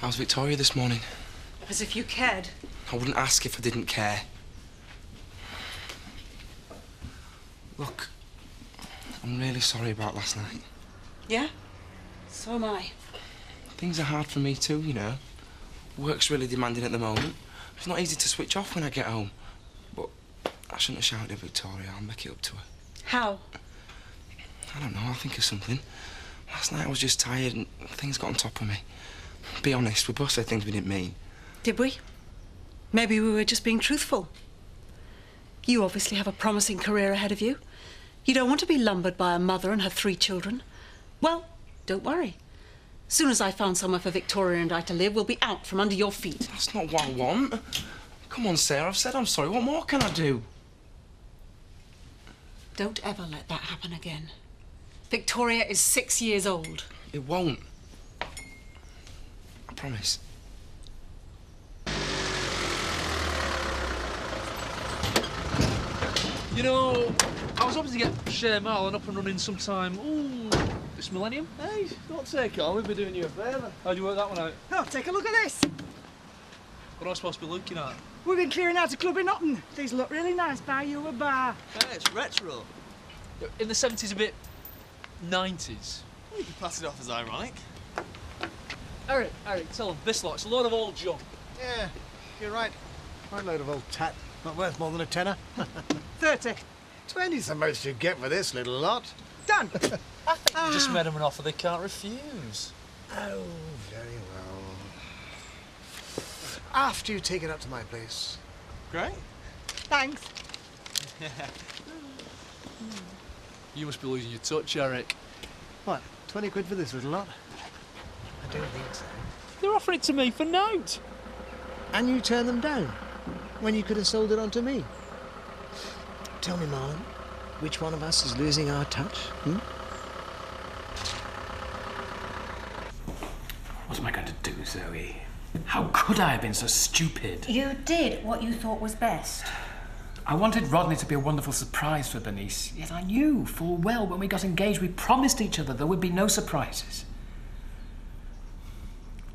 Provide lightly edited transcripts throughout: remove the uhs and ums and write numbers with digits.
How's Victoria this morning? As if you cared. I wouldn't ask if I didn't care. Look, I'm really sorry about last night. Yeah? So am I. Things are hard for me too, you know. Work's really demanding at the moment. It's not easy to switch off when I get home. But I shouldn't have shouted at Victoria. I'll make it up to her. How? I don't know. I'll think of something. Last night I was just tired and things got on top of me. Be honest, we both said things we didn't mean. Did we? Maybe we were just being truthful. You obviously have a promising career ahead of you. You don't want to be lumbered by a mother and her 3 children. Well, don't worry. As soon as I found somewhere for Victoria and I to live, we'll be out from under your feet. That's not what I want. Come on, Sarah, I've said I'm sorry. What more can I do? Don't ever let that happen again. Victoria is 6 years old. It won't. I promise. You know, I was hoping to get Shea Marlin up and running sometime. Ooh, this millennium. Hey, don't take it on. We'll be doing you a favour. How'd you work that one out? Oh, take a look at this. What am I supposed to be looking at? We've been clearing out a club in Otten. These look really nice. Buy you a bar. Hey, it's retro. In the 70s, a bit 90s. You can pass it off as ironic. Eric, tell them this lot, it's a load of old junk. Yeah, you're right. Right load of old tat. Not worth more than a tenner. 30. 20's the most you get for this little lot. Done. I think you just made them an offer they can't refuse. Oh, very well. After you take it up to my place. Great. Thanks. You must be losing your touch, Eric. What, 20 quid for this little lot? I don't think so. They're offering it to me for note. And you turn them down when you could have sold it on to me. Tell me, Marlon, which one of us is losing our touch? What am I going to do, Zoe? How could I have been so stupid? You did what you thought was best. I wanted Rodney to be a wonderful surprise for Bernice, yet I knew full well when we got engaged we promised each other there would be no surprises.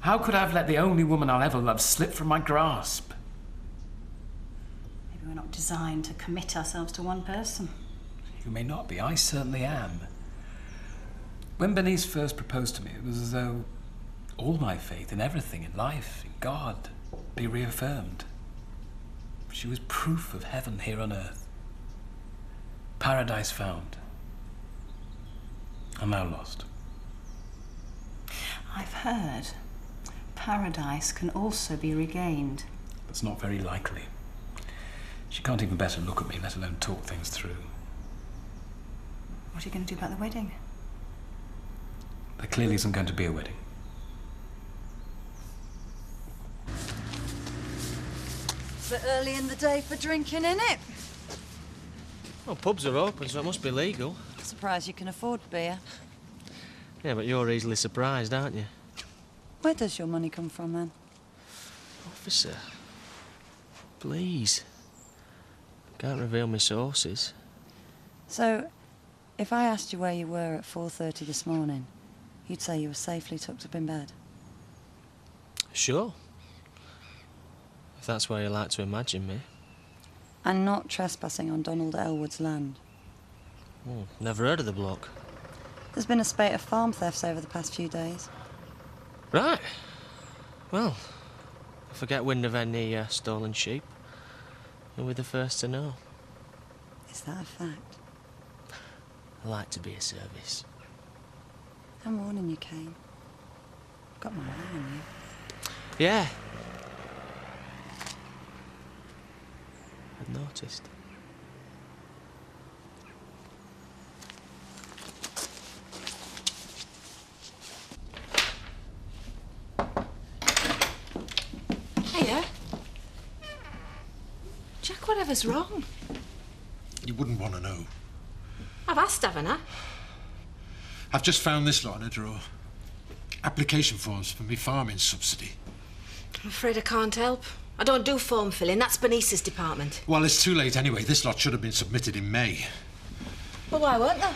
How could I have let the only woman I'll ever love slip from my grasp? Maybe we're not designed to commit ourselves to one person. You may not be, I certainly am. When Bernice first proposed to me, it was as though all my faith in everything, in life, in God, be reaffirmed. She was proof of heaven here on earth. Paradise found. I'm now lost. I've heard paradise can also be regained. That's not very likely. She can't even bear to look at me, let alone talk things through. What are you going to do about the wedding? There clearly isn't going to be a wedding. Bit early in the day for drinking, innit? Well, pubs are open, so it must be legal. Surprised you can afford beer. Yeah, but you're easily surprised, aren't you? Where does your money come from, then? Officer, please. Can't reveal my sources. So, if I asked you where you were at 4:30 this morning, you'd say you were safely tucked up in bed? Sure. If that's where you like to imagine me. And not trespassing on Donald Elwood's land? Oh, never heard of the bloke. There's been a spate of farm thefts over the past few days. Right. Well, if I get wind of any stolen sheep, you'll be the first to know. Is that a fact? I like to be of service. I'm warning you, Kane. I've got my eye on you. Yeah. I've noticed. Hiya. Jack, whatever's wrong? You wouldn't want to know. I've asked, haven't I? I've just found this lot in a drawer. Application forms for me farming subsidy. I'm afraid I can't help. I don't do form filling. That's Bernice's department. Well, it's too late anyway. This lot should have been submitted in May. Well, why weren't they?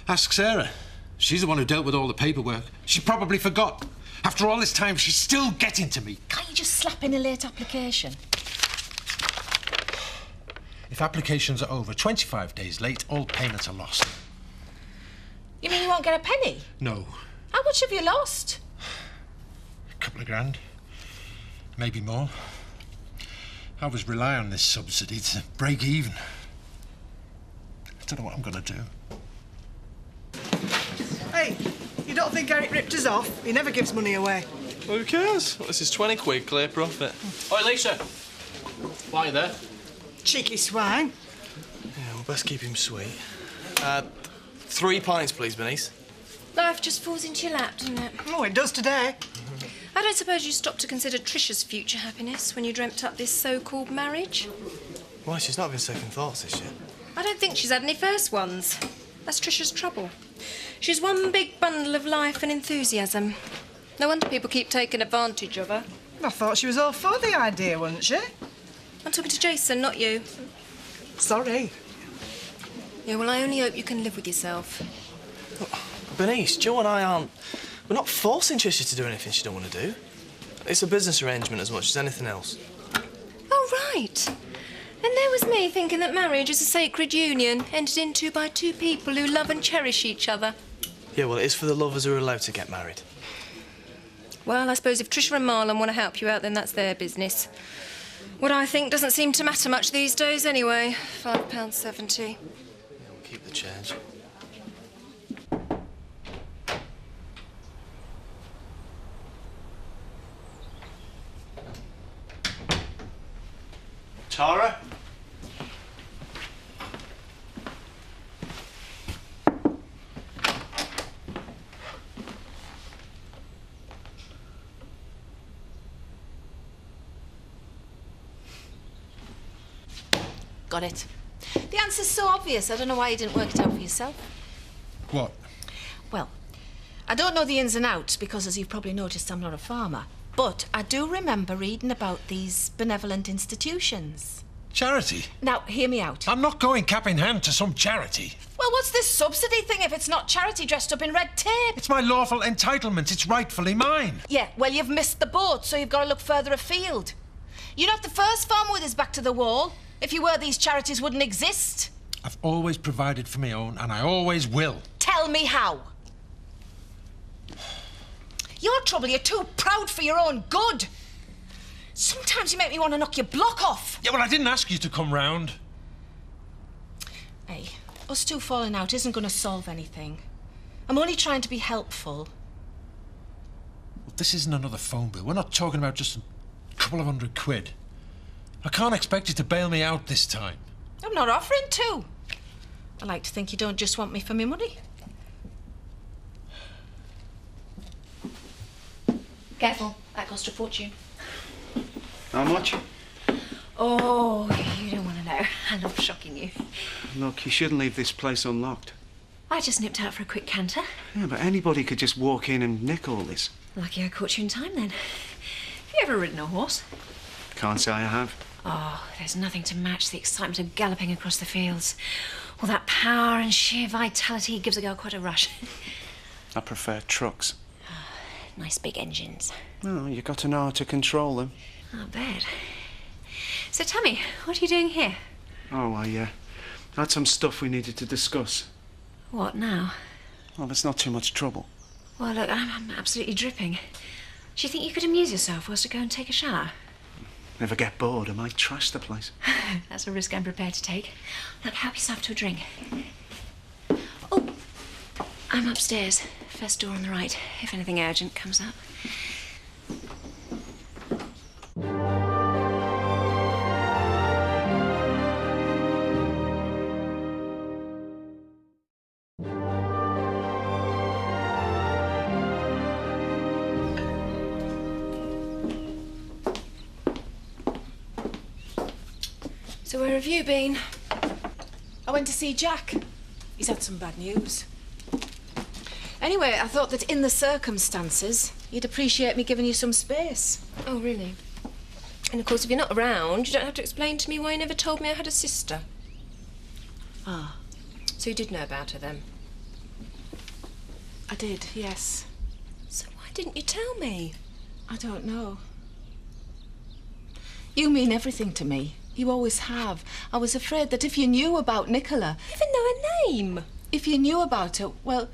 Ask Sarah. She's the one who dealt with all the paperwork. She probably forgot. After all this time, she's still getting to me. Can't you just slap in a late application? If applications are over 25 days late, all payments are lost. You mean you won't get a penny? No. How much have you lost? A couple of grand. Maybe more. I was relying on this subsidy to break even. I don't know what I'm going to do. Hey, you don't think Eric ripped us off? He never gives money away. Well, who cares? Well, this is 20 quid, clear profit. Oi, Lisa. Why are you there? Cheeky swine. Yeah, we'll best keep him sweet. 3 pints, please, Bernice. Life just falls into your lap, doesn't it? Oh, it does today. I don't suppose you stopped to consider Trisha's future happiness when you dreamt up this so-called marriage? Why, she's not having second thoughts this year. I don't think she's had any first ones. That's Trisha's trouble. She's one big bundle of life and enthusiasm. No wonder people keep taking advantage of her. I thought she was all for the idea, wasn't she? I'm talking to Jason, not you. Sorry. Yeah, well, I only hope you can live with yourself. Look, Bernice, Joe and I aren't... We're not forcing Trisha to do anything she don't want to do. It's a business arrangement as much as anything else. Oh, right. And there was me thinking that marriage is a sacred union entered into by two people who love and cherish each other. Yeah, well, it is for the lovers who are allowed to get married. Well, I suppose if Trisha and Marlon want to help you out, then that's their business. What I think doesn't seem to matter much these days anyway. £5.70. Yeah, we'll keep the change. Tara? Got it. The answer's so obvious, I don't know why you didn't work it out for yourself. What? Well, I don't know the ins and outs because, as you've probably noticed, I'm not a farmer. But I do remember reading about these benevolent institutions. Charity? Now, hear me out. I'm not going cap in hand to some charity. Well, what's this subsidy thing if it's not charity dressed up in red tape? It's my lawful entitlement. It's rightfully mine. Yeah, well, you've missed the boat, so you've got to look further afield. You're not the first farmer with his back to the wall. If you were, these charities wouldn't exist. I've always provided for my own, and I always will. Tell me how. Your trouble, you're too proud for your own good. Sometimes you make me want to knock your block off. Yeah, well, I didn't ask you to come round. Hey, us two falling out isn't going to solve anything. I'm only trying to be helpful. Well, this isn't another phone bill. We're not talking about just a couple of £100. I can't expect you to bail me out this time. I'm not offering to. I like to think you don't just want me for my money. Careful, that cost a fortune. How much? Oh, you don't want to know. I love shocking you. Look, you shouldn't leave this place unlocked. I just nipped out for a quick canter. Yeah, but anybody could just walk in and nick all this. Lucky I caught you in time, then. Have you ever ridden a horse? Can't say I have. Oh, there's nothing to match the excitement of galloping across the fields. All that power and sheer vitality gives a girl quite a rush. I prefer trucks. Nice big engines. Oh, you got to know how to control them. I bet. So tell me, what are you doing here? Oh, I had some stuff we needed to discuss. What now? Well, it's not too much trouble. Well, look, I'm absolutely dripping. Do you think you could amuse yourself whilst I go and take a shower? Never get bored, I might trash the place. That's a risk I'm prepared to take. Look, help yourself to a drink. Oh, I'm upstairs. First door on the right, if anything urgent comes up. So where have you been? I went to see Jack. He's had some bad news. Anyway, I thought that in the circumstances, you'd appreciate me giving you some space. Oh, really? And of course, if you're not around, you don't have to explain to me why you never told me I had a sister. Ah. So you did know about her then? I did, yes. So why didn't you tell me? I don't know. You mean everything to me. You always have. I was afraid that if you knew about Nicola... You even know her name. If you knew about her, well...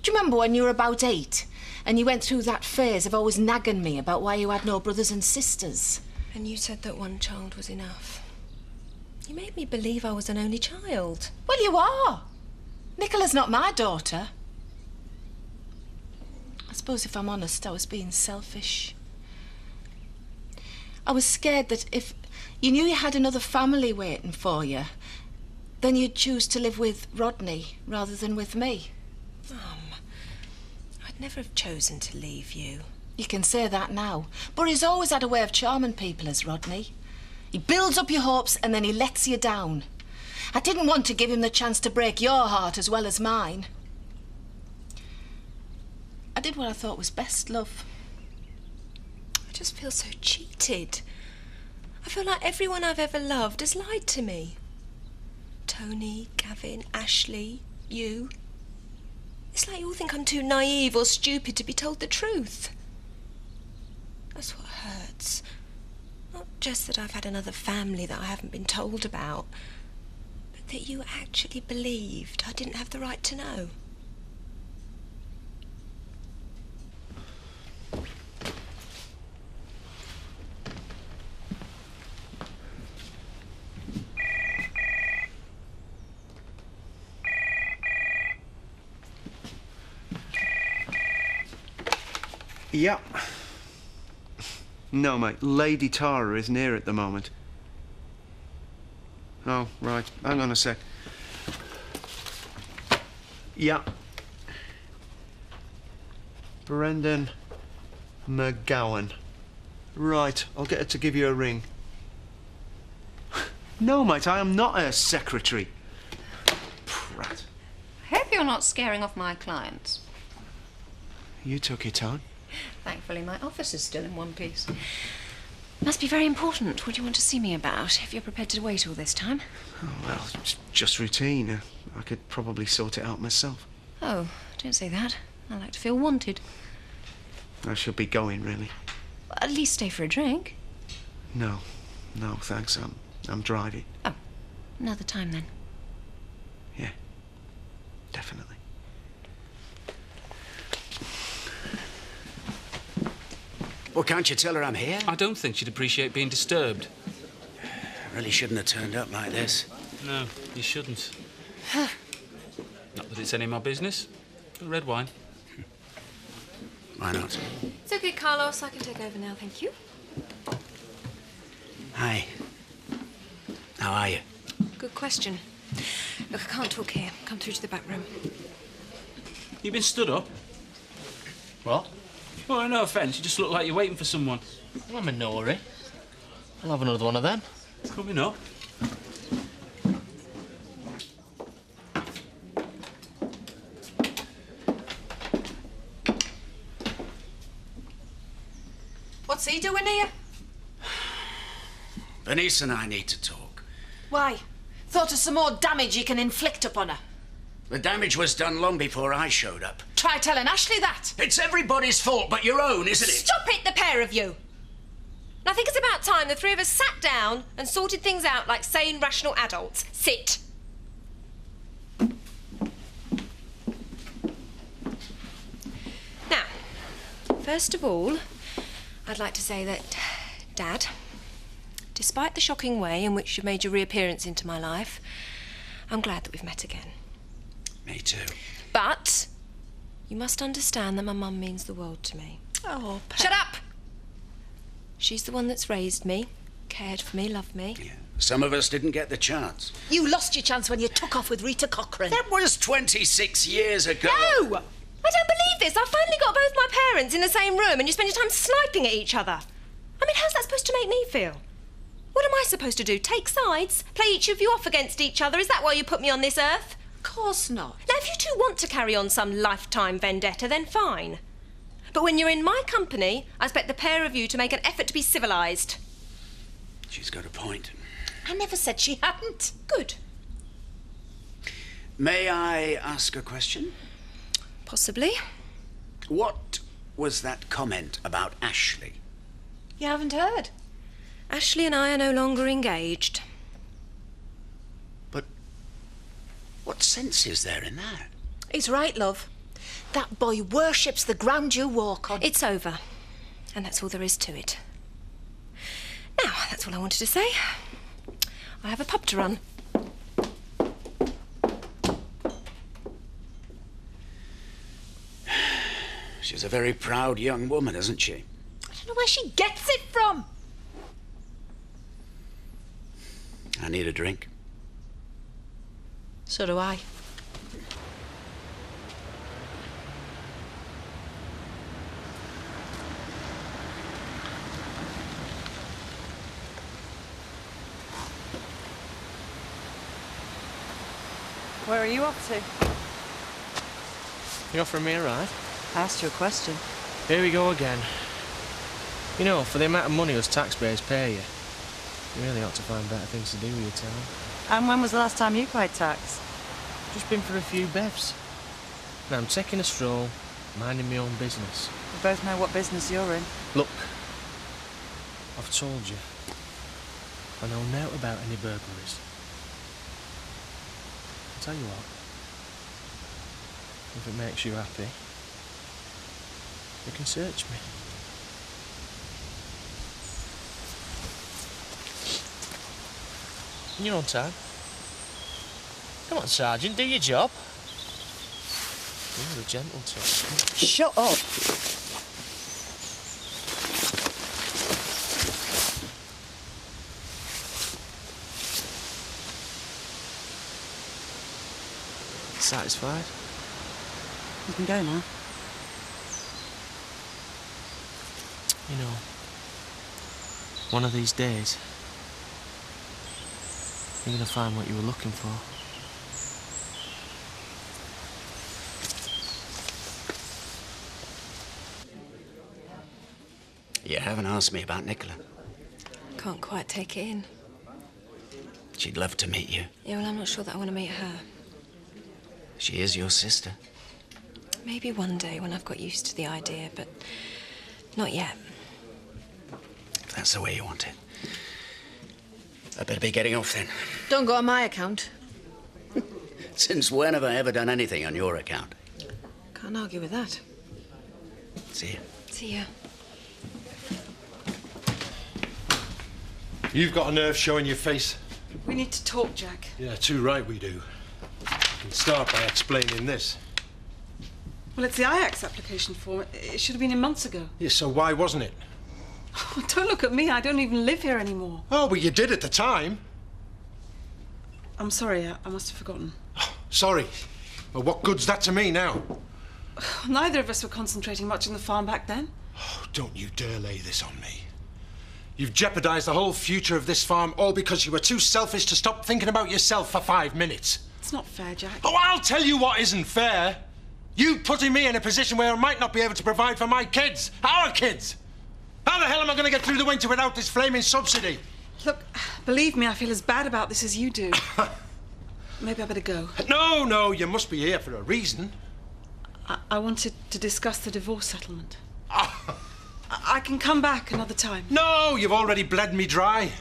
Do you remember when you were about 8 and you went through that phase of always nagging me about why you had no brothers and sisters? And you said that one child was enough. You made me believe I was an only child. Well, you are. Nicola's not my daughter. I suppose if I'm honest, I was being selfish. I was scared that if you knew you had another family waiting for you, then you'd choose to live with Rodney rather than with me. I'd never have chosen to leave you. You can say that now, but he's always had a way of charming people, as Rodney. He builds up your hopes and then he lets you down. I didn't want to give him the chance to break your heart as well as mine. I did what I thought was best, love. I just feel so cheated. I feel like everyone I've ever loved has lied to me. Tony, Gavin, Ashley, you. It's like you all think I'm too naive or stupid to be told the truth. That's what hurts. Not just that I've had another family that I haven't been told about, but that you actually believed I didn't have the right to know. Yeah. No, mate. Lady Tara isn't here at the moment. Oh, right. Hang on a sec. Yeah. Brendan McGowan. Right. I'll get her to give you a ring. No, mate. I am not her secretary. Prat. I hope you're not scaring off my clients. You took it on. Thankfully, my office is still in one piece. Must be very important. What do you want to see me about, if you're prepared to wait all this time? Oh, well, it's just routine. I could probably sort it out myself. Oh, don't say that. I like to feel wanted. I should be going, really. Well, at least stay for a drink. No, thanks. I'm driving. Oh, another time then. Yeah, definitely. Well, can't you tell her I'm here? I don't think she'd appreciate being disturbed. I really shouldn't have turned up like this. No, you shouldn't. Not that it's any of my business. Red wine. Why not? It's okay, Carlos. I can take over now, thank you. Hi. How are you? Good question. Look, I can't talk here. Come through to the back room. You been stood up? What? Oh, no offence. You just look like you're waiting for someone. I'm in no hurry. I'll have another one of them. Coming up. What's he doing here? Bernice and I need to talk. Why? Thought of some more damage you can inflict upon her. The damage was done long before I showed up. Try telling Ashley that. It's everybody's fault but your own, isn't it? Stop it, the pair of you! And I think it's about time the three of us sat down and sorted things out like sane, rational adults. Sit. Now, first of all, I'd like to say that, Dad, despite the shocking way in which you've made your reappearance into my life, I'm glad that we've met again. Me too. But you must understand that my mum means the world to me. Oh, Shut up! She's the one that's raised me, cared for me, loved me. Yeah. Some of us didn't get the chance. You lost your chance when you took off with Rita Cochrane. That was 26 years ago. No! I don't believe this. I finally got both my parents in the same room and you spend your time sniping at each other. I mean, how's that supposed to make me feel? What am I supposed to do? Take sides? Play each of you off against each other? Is that why you put me on this earth? Of course not. Now, if you two want to carry on some lifetime vendetta, then fine. But when you're in my company, I expect the pair of you to make an effort to be civilised. She's got a point. I never said she hadn't. Good. May I ask a question? Possibly. What was that comment about Ashley? You haven't heard? Ashley and I are no longer engaged. But what sense is there in that? He's right, love. That boy worships the ground you walk on. It's over. And that's all there is to it. Now, that's all I wanted to say. I have a pub to run. She's a very proud young woman, isn't she? I don't know where she gets it from. I need a drink. So do I. Where are you off to? You offering me a ride? I asked you a question. Here we go again. You know, for the amount of money us taxpayers pay you, you really ought to find better things to do with your time. And when was the last time you paid tax? Just been for a few bevs. Now I'm taking a stroll, minding my own business. We both know what business you're in. Look, I've told you, I know nought about any burglaries. I'll tell you what, if it makes you happy, you can search me. In your own time. Come on, Sergeant, do your job. You're a gentle touch. Shut up. Satisfied? You can go now. You know, one of these days, you're gonna find what you were looking for. You haven't asked me about Nicola. Can't quite take it in. She'd love to meet you. Yeah, well, I'm not sure that I want to meet her. She is your sister. Maybe one day when I've got used to the idea, but not yet. If that's the way you want it. I better be getting off then. Don't go on my account. Since when have I ever done anything on your account? Can't argue with that. See you. See ya. You've got a nerve showing your face. We need to talk, Jack. Yeah, too right we do. I can start by explaining this. Well, it's the Ajax application form. It should have been in months ago. Yeah, so why wasn't it? Oh, don't look at me. I don't even live here anymore. Oh, but you did at the time. I'm sorry. I must have forgotten. Sorry. Well, what good's that to me now? Neither of us were concentrating much on the farm back then. Oh, don't you dare lay this on me. You've jeopardized the whole future of this farm all because you were too selfish to stop thinking about yourself for 5 minutes. It's not fair, Jack. Oh, I'll tell you what isn't fair. You putting me in a position where I might not be able to provide for my kids, our kids. How the hell am I going to get through the winter without this flaming subsidy? Look, believe me, I feel as bad about this as you do. Maybe I better go. No, you must be here for a reason. I wanted to discuss the divorce settlement. I can come back another time. No, you've already bled me dry.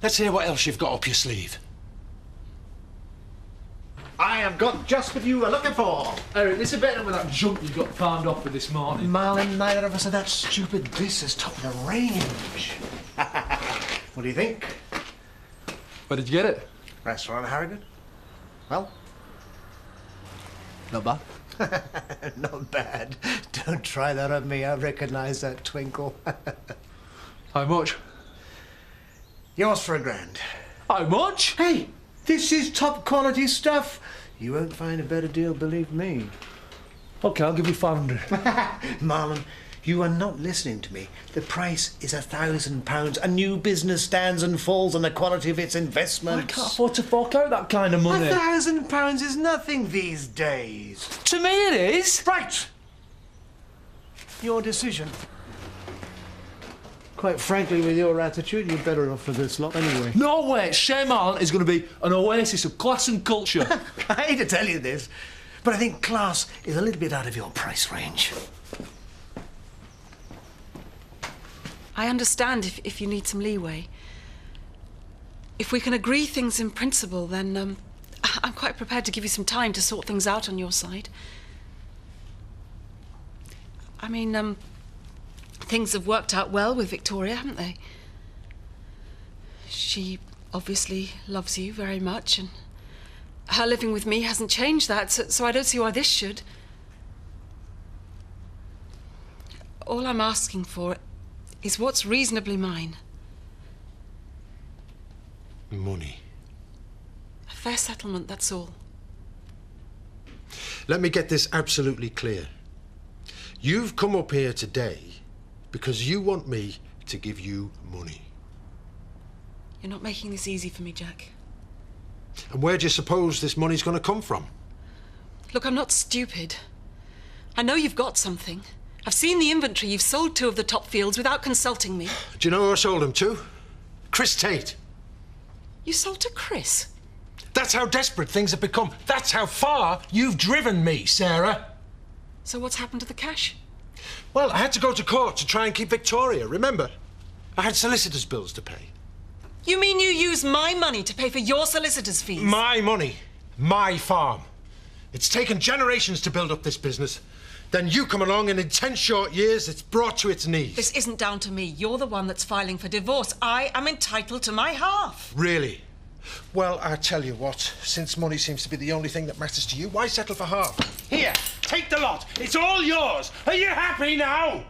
Let's hear what else you've got up your sleeve. I have got just what you were looking for. Eric, this is better than that junk you got farmed off with this morning. Marlin, neither of us are that stupid. This is top of the range. What do you think? Where did you get it? Restaurant Harrogate. Well? Not bad. Not bad. Don't try that on me. I recognise that twinkle. How much? Yours for £1,000. How much? Hey, this is top quality stuff. You won't find a better deal, believe me. OK, I'll give you 500. Marlon, you are not listening to me. The price is £1,000. A new business stands and falls on the quality of its investments. I can't afford to fork out that kind of money. £1,000 is nothing these days. To me it is. Right. Your decision. Quite frankly, with your attitude, you're better off for this lot anyway. No way! Shea Marlin is going to be an oasis of class and culture. I hate to tell you this, but I think class is a little bit out of your price range. I understand if you need some leeway. If we can agree things in principle, then I'm quite prepared to give you some time to sort things out on your side. I mean, things have worked out well with Victoria, haven't they? She obviously loves you very much, and her living with me hasn't changed that, so I don't see why this should. All I'm asking for is what's reasonably mine. Money. A fair settlement, that's all. Let me get this absolutely clear. You've come up here today because you want me to give you money. You're not making this easy for me, Jack. And where do you suppose this money's going to come from? Look, I'm not stupid. I know you've got something. I've seen the inventory. You've sold 2 of the top fields without consulting me. Do you know who I sold them to? Chris Tate. You sold to Chris? That's how desperate things have become. That's how far you've driven me, Sarah. So what's happened to the cash? Well, I had to go to court to try and keep Victoria, remember? I had solicitors' bills to pay. You mean you use my money to pay for your solicitor's fees? My money. My farm. It's taken generations to build up this business. Then you come along and in 10 short years, it's brought to its knees. This isn't down to me. You're the one that's filing for divorce. I am entitled to my half. Really? Well, I tell you what, since money seems to be the only thing that matters to you, why settle for half? Here, take the lot. It's all yours. Are you happy now?